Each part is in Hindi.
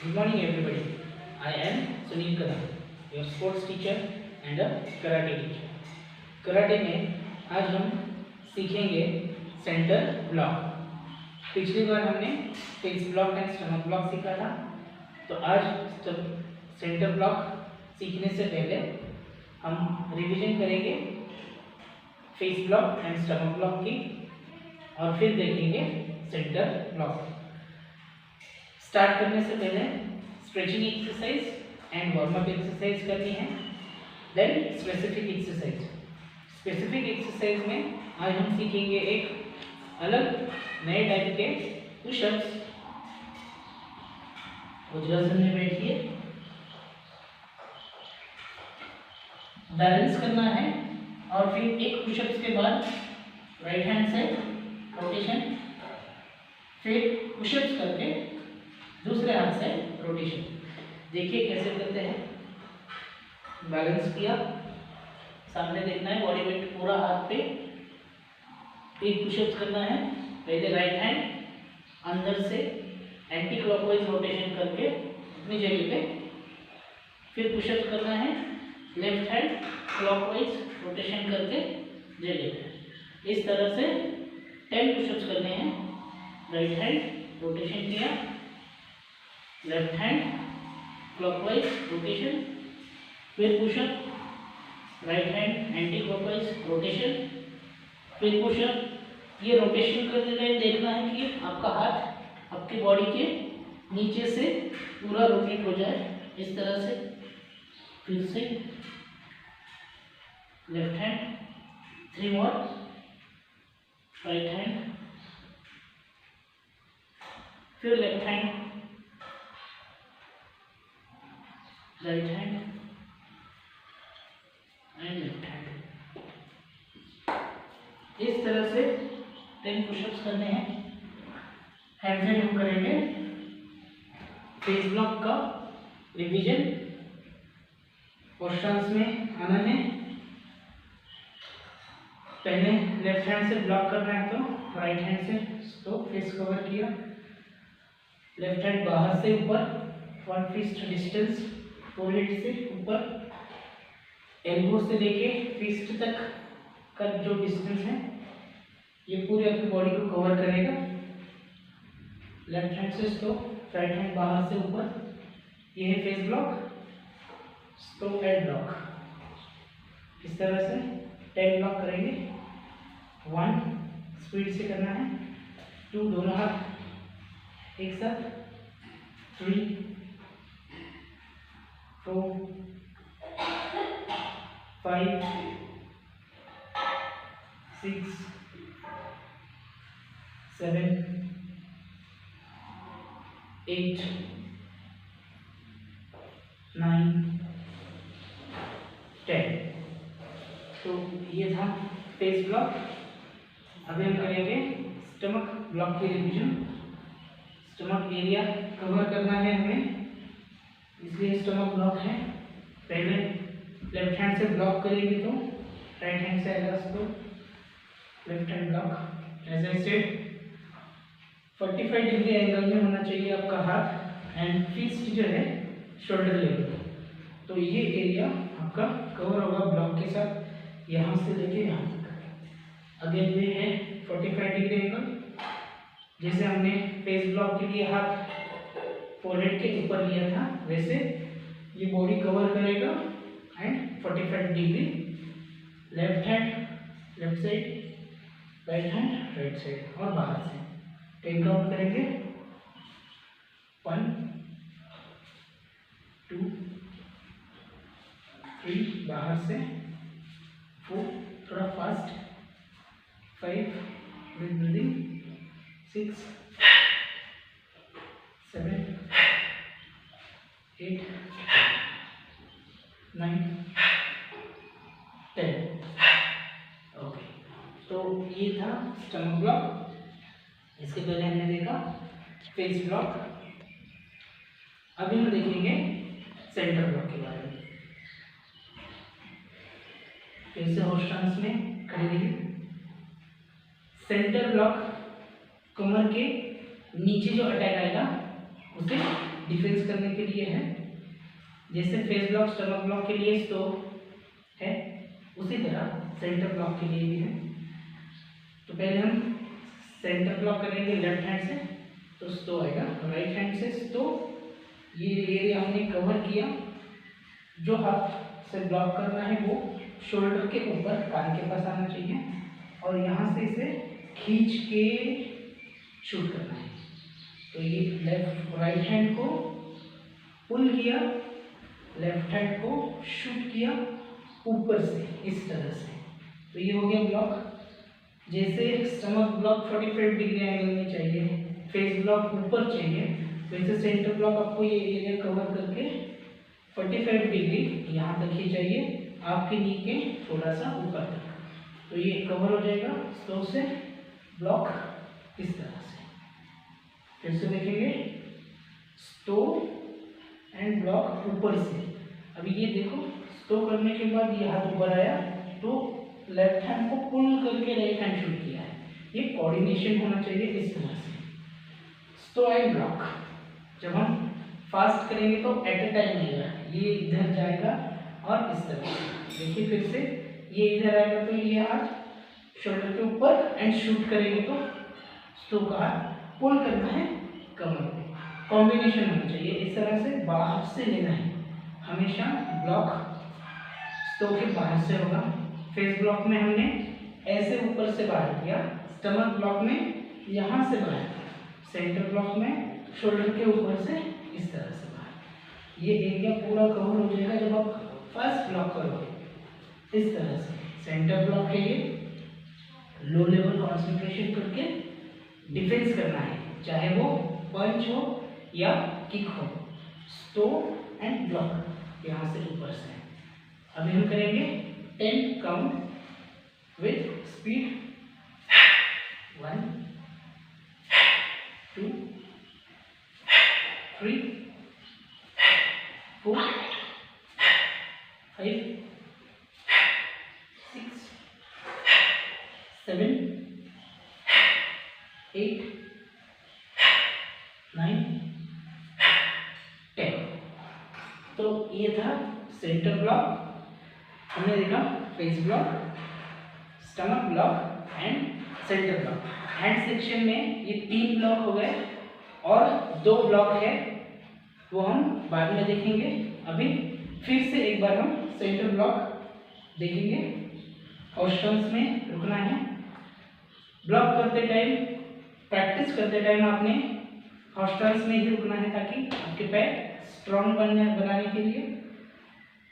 Good morning everybody. I am Sunil Kadam, your sports teacher and a karate teacher. Karate में आज हम सीखेंगे सेंटर ब्लॉक। पिछली बार हमने face block and stomach block सीखा था, तो आज सेंटर ब्लॉक सीखने से पहले हम रिवीजन करेंगे face block and stomach block की और फिर देखेंगे सेंटर ब्लॉक। स्टार्ट करने से पहले stretching exercise and warm up exercise करनी है, then specific exercise. Specific exercise में आज हम सीखेंगे एक अलग नए टाइप के पुशअप्स। वज्रासन में बैठिए, बैलेंस करना है और फिर एक पुशअप्स के बाद राइट हैंड से रोटेशन, फिर पुशअप्स करके दूसरे हाथ से रोटेशन। देखिए कैसे करते हैं। बैलेंस किया, सामने देखना है, बॉडी वेट पूरा हाथ पे। एक पुशअप्स करना है, पहले राइट हैंड अंदर से एंटी क्लॉकवाइज रोटेशन करके अपनी जगह पे, फिर पुशअप्स करना है लेफ्ट हैंड क्लॉकवाइज रोटेशन करके जगह पे। इस तरह से 10 पुशअप्स करने हैं। राइट हैंड रोटेशन किया, लेफ्ट हैंड क्लॉकवाइज रोटेशन, फिर pushup, right hand anti clockwise rotation, फिर पुशअप। ये रोटेशन करते टाइम देखना है कि आपका हाथ आपके बॉडी के नीचे से पूरा रोटेट हो जाए, इस तरह से। फिर से left hand 3 more, right hand, फिर left hand, right hand and left hand. इस तरह से 10 पुशअप्स करने हैं। हैंड से हम करेंगे फेस ब्लॉक का रिवीजन। पोस्चर्स में आना है, पहले लेफ्ट हैंड से ब्लॉक करना है तो राइट हैंड से तो फेस कवर किया, लेफ्ट हैंड बाहर से ऊपर 1 फिस्ट डिस्टेंस, फोरहेड से ऊपर, एल्बो से लेके फिस्ट तक का जो डिस्टेंस है ये पूरी अपनी बॉडी को कवर करेगा। लेफ्ट हैंड से स्टॉप, राइट हैंड बाहर से ऊपर, ये है face block, stop and block. इस तरह से 10 ब्लॉक करेंगे। 1 स्पीड से करना है, 2 दोनों हाथ एक साथ, 3 4 5 6 7 8 9 10। तो ये था फेस ब्लॉक। अभी हम करेंगे स्टमक ब्लॉक की रिवीजन। स्टमक एरिया कवर करना है हमें, इसलिए स्टमक ब्लॉक है। पहले लेफ्ट हैंड से ब्लॉक करेंगे तो राइट हैंड से आएगा, तो left hand block. As I said 45 degree angle में होना चाहिए आपका हाथ एंड फिक्स्ड जो है शोल्डर लेवल। तो ये एरिया आपका कवर होगा ब्लॉक के साथ, यहाँ से लेके यहाँ तक। अगेन ये है 45 डिग्री एंगल। जैसे हमने फेस ब्लॉक के लिए हाथ फोरहेड के ऊपर लिया था, वैसे ये बॉडी कवर करेगा and 45 degree. Left hand left side, right hand right side और बाहर से 10 काउंट करेंगे। 1 2 3 बाहर से, 4 थोड़ा फास्ट, 5 विद ब्रीदिंग, 6 7 8 9 10। ओके, तो ये था स्टमक ब्लॉक। इसके पहले हमने देखा फेस ब्लॉक। अभी हम देखेंगे सेंटर ब्लॉक के बारे में। फिर से होस्टांस में खड़े रहिए। सेंटर ब्लॉक कमर के नीचे जो अटैक आएगा उसे डिफेंस करने के लिए है। जैसे फेस ब्लॉक स्टमक ब्लॉक के लिए स्टो है, उसी तरह सेंटर ब्लॉक के लिए भी है। तो पहले हम सेंटर ब्लॉक करेंगे लेफ्ट हैंड से, तो स्टो आएगा। राइट हैंड से स्टो, ये एरिया हमने कवर किया। जो हाथ से ब्लॉक करना है वो शोल्डर के ऊपर कान के पास आना चाहिए और यहाँ से इसे खींच के शूट करना है। तो ये लेफ्ट राइट हैंड को पुल किया, लेफ्ट हैंड को शूट किया ऊपर से इस तरह से। तो ये हो गया ब्लॉक। जैसे स्टमक ब्लॉक 45 डिग्री एंगल में चाहिए, फेस ब्लॉक ऊपर चाहिए, वैसे सेंटर ब्लॉक आपको ये एरिया कवर करके 45 डिग्री यहाँ तक ही चाहिए, आपके नी के थोड़ा सा ऊपर तक। तो ये कवर हो जाएगा स्लो से ब्लॉक इस तरह से। फिर से देखेंगे स्टो एंड ब्लॉक ऊपर से। अभी ये देखो स्टो करने के बाद ये हाथ ऊपर आया तो लेफ्ट हैंड को पुल करके राइट हैंड शूट किया है। ये कोऑर्डिनेशन होना चाहिए इस तरह से। स्टो एंड ब्लॉक जब हम फास्ट करेंगे तो एट अ टाइम आएगा, ये इधर जाएगा और इस तरह से। देखिए फिर से ये इधर आएगा तो ये हाथ शोल्डर के ऊपर एंड शूट करेंगे तो स्टो का हाथ पुल करना है कमर पे। कॉम्बिनेशन होना चाहिए इस तरह से, बाहर से लेना है हमेशा। ब्लॉक स्टो के बाहर से होगा। फेस ब्लॉक में हमने ऐसे ऊपर से बाहर किया, स्टमक ब्लॉक में यहाँ से बाहर किया, सेंटर ब्लॉक में शोल्डर के ऊपर से इस तरह से बाहर। ये एरिया पूरा कवर हो जाएगा जब आप फर्स्ट ब्लॉक करोगे इस तरह से। सेंटर ब्लॉक है ये, लो लेवल कंसंट्रेशन करके डिफेंस करना है, चाहे वो पंच हो या किक हो। स्टो एंड ब्लॉक यहाँ से ऊपर से। अभी हम करेंगे 10 काउंट विथ स्पीड। 1 2 3 4 5 6 7 8 9 10। तो ये था सेंटर ब्लॉक। हमने देखा face block, stomach block and centre block. Hand section में ये 3 ब्लॉक हो गए और 2 ब्लॉक है वो हम बाद में देखेंगे। अभी फिर से एक बार हम सेंटर ब्लॉक देखेंगे। ऑप्शंस में रुकना है। ब्लॉक करते टाइम, प्रैक्टिस करते टाइम आपने हॉस्टल्स में ही रुकना है ताकि आपके पैर स्ट्रॉन्ग बनाने के लिए,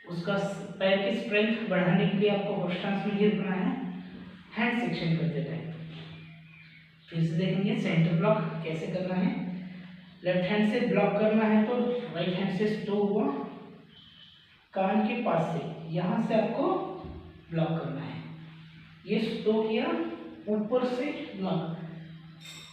उसका पैर की स्ट्रेंथ बढ़ाने के लिए आपको हॉस्टल्स में ही रुकना है हैंड सेक्शन करते टाइम। फिर से देखेंगे सेंटर ब्लॉक कैसे करना है। लेफ्ट हैंड से ब्लॉक करना है तो राइट हैंड से स्टो हुआ कान के पास से, यहाँ से आपको ब्लॉक करना है। ये स्टो किया ऊपर से ब्लॉक।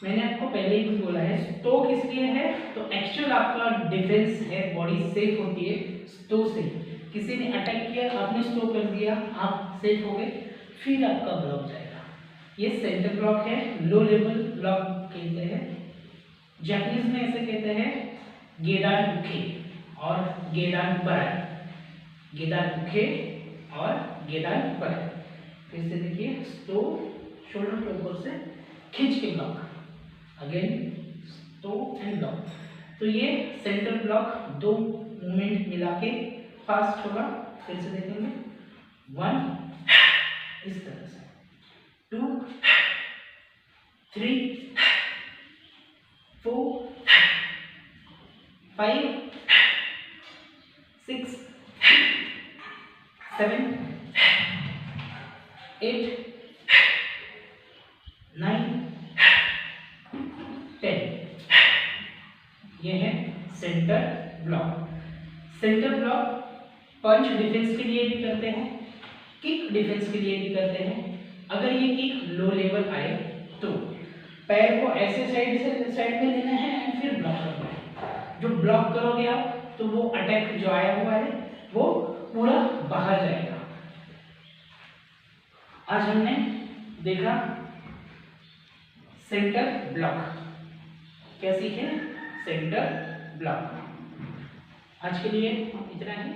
मैंने आपको पहले ही भी बोला है स्टो किस लिए है, तो एक्चुअल आपका डिफेंस है, बॉडी सेफ होती है स्टो से। किसी ने अटैक किया, आपने स्टो कर दिया, आप सेफ हो गए, फिर आपका ब्लॉक जाएगा। ये सेंटर ब्लॉक है, लो लेवल ब्लॉक कहते हैं। जापानीज में ऐसे कहते हैं गेदान बुखे और गेदान बराई। गेदान बुखे और गेदान बराई। फिर से देखिए स्टो शोल्डर के ऊपर से खींच के block, again stow and block. तो ये सेंटर ब्लॉक 2 मूवमेंट मिला के फास्ट होगा। फिर से देखेंगे 1 इस तरह से, 2 3 4 5 6 7 8 9 10। ये है centre block. Centre block punch defence के लिए भी करते हैं, किक डिफेंस के लिए भी करते हैं। अगर ये किक लो लेवल आए तो पैर को ऐसे साइड से साइड में लेना है एंड फिर ब्लॉक करना है। जो ब्लॉक करोगे आप तो वो अटैक जो आया हुआ है वो पूरा बाहर जाएगा। आज हमने देखा सेंटर ब्लॉक। क्या सीखे? Centre block. आज के लिए इतना ही।